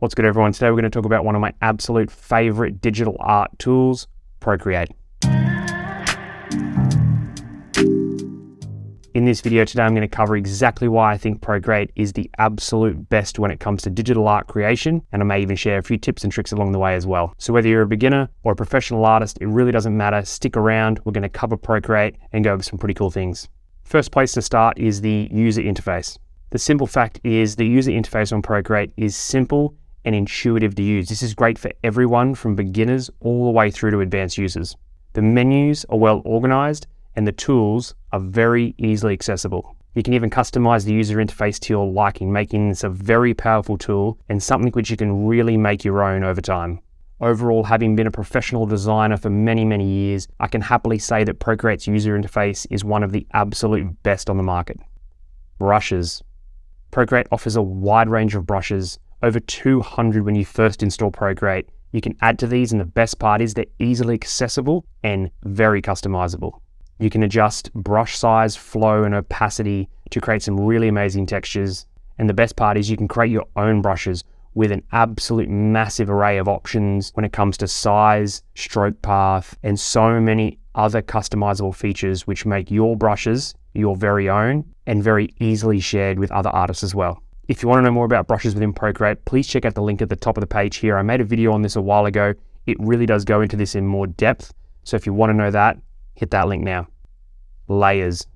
What's good, everyone? Today we're going to talk about one of my absolute favorite digital art tools, Procreate. In this video today, I'm going to cover exactly why I think Procreate is the absolute best when it comes to digital art creation, and I may even share a few tips and tricks along the way as well. So whether you're a beginner or a professional artist, it really doesn't matter. Stick around. We're going to cover Procreate and go over some pretty cool things. First place to start is the user interface. The simple fact is the user interface on Procreate is simple and intuitive to use. This is great for everyone from beginners all the way through to advanced users. The menus are well organized and the tools are very easily accessible. You can even customize the user interface to your liking, making this a very powerful tool and something which you can really make your own over time. Overall, having been a professional designer for many, many years, I can happily say that Procreate's user interface is one of the absolute best on the market. Brushes. Procreate offers a wide range of brushes, over 200 when you first install Procreate. You can add to these, and the best part is they're easily accessible and very customizable. You can adjust brush size, flow, and opacity to create some really amazing textures. And the best part is you can create your own brushes with an absolute massive array of options when it comes to size, stroke path, and so many other customizable features which make your brushes your very own and very easily shared with other artists as well. If you want to know more about brushes within Procreate, please check out the link at the top of the page here. I made a video on this a while ago. It really does go into this in more depth. So if you want to know that, hit that link now. Layers.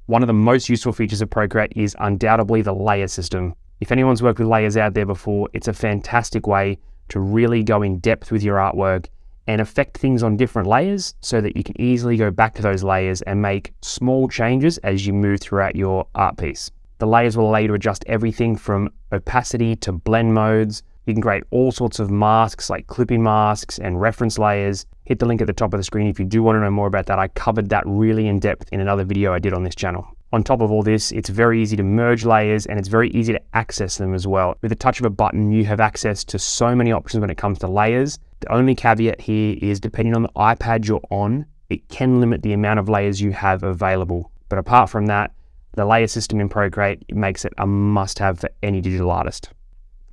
One of the most useful features of Procreate is undoubtedly the layer system. If anyone's worked with layers out there before, it's a fantastic way to really go in depth with your artwork and affect things on different layers so that you can easily go back to those layers and make small changes as you move throughout your art piece. The layers will allow you to adjust everything from opacity to blend modes. You can create all sorts of masks like clipping masks and reference layers. Hit the link at the top of the screen if you do want to know more about that. I covered that really in depth in another video I did on this channel. On top of all this, it's very easy to merge layers and it's very easy to access them as well. With the touch of a button, you have access to so many options when it comes to layers. The only caveat here is depending on the iPad you're on, it can limit the amount of layers you have available. But apart from that, the layer system in Procreate makes it a must-have for any digital artist.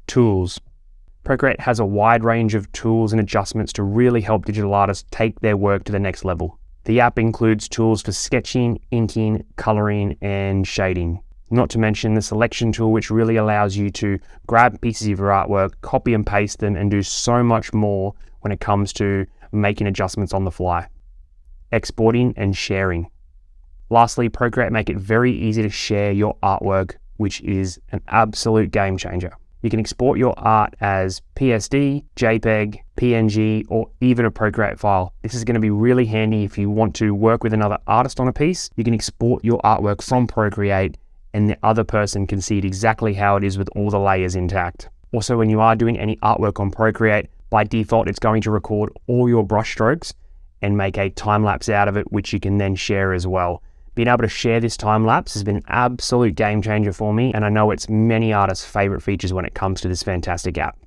Tools. Procreate has a wide range of tools and adjustments to really help digital artists take their work to the next level. The app includes tools for sketching, inking, coloring, and shading. Not to mention the selection tool, which really allows you to grab pieces of your artwork, copy and paste them, and do so much more when it comes to making adjustments on the fly. Exporting and sharing. Lastly, Procreate make it very easy to share your artwork, which is an absolute game changer. You can export your art as PSD, JPEG, PNG, or even a Procreate file. This is going to be really handy if you want to work with another artist on a piece. You can export your artwork from Procreate and the other person can see it exactly how it is with all the layers intact. Also, when you are doing any artwork on Procreate, by default, it's going to record all your brush strokes and make a time lapse out of it, which you can then share as well. Being able to share this time lapse has been an absolute game changer for me, and I know it's many artists' favorite features when it comes to this fantastic app.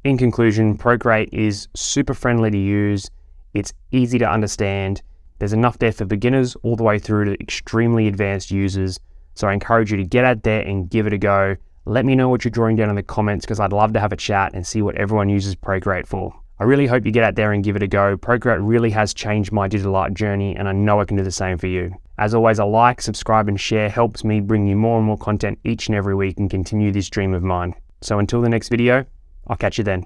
In conclusion, Procreate is super friendly to use, it's easy to understand, there's enough there for beginners all the way through to extremely advanced users, so I encourage you to get out there and give it a go. Let me know what you're drawing down in the comments because I'd love to have a chat and see what everyone uses Procreate for. I really hope you get out there and give it a go. Procreate really has changed my digital art journey and I know I can do the same for you. As always, a like, subscribe and share helps me bring you more and more content each and every week and continue this dream of mine. So until the next video, I'll catch you then.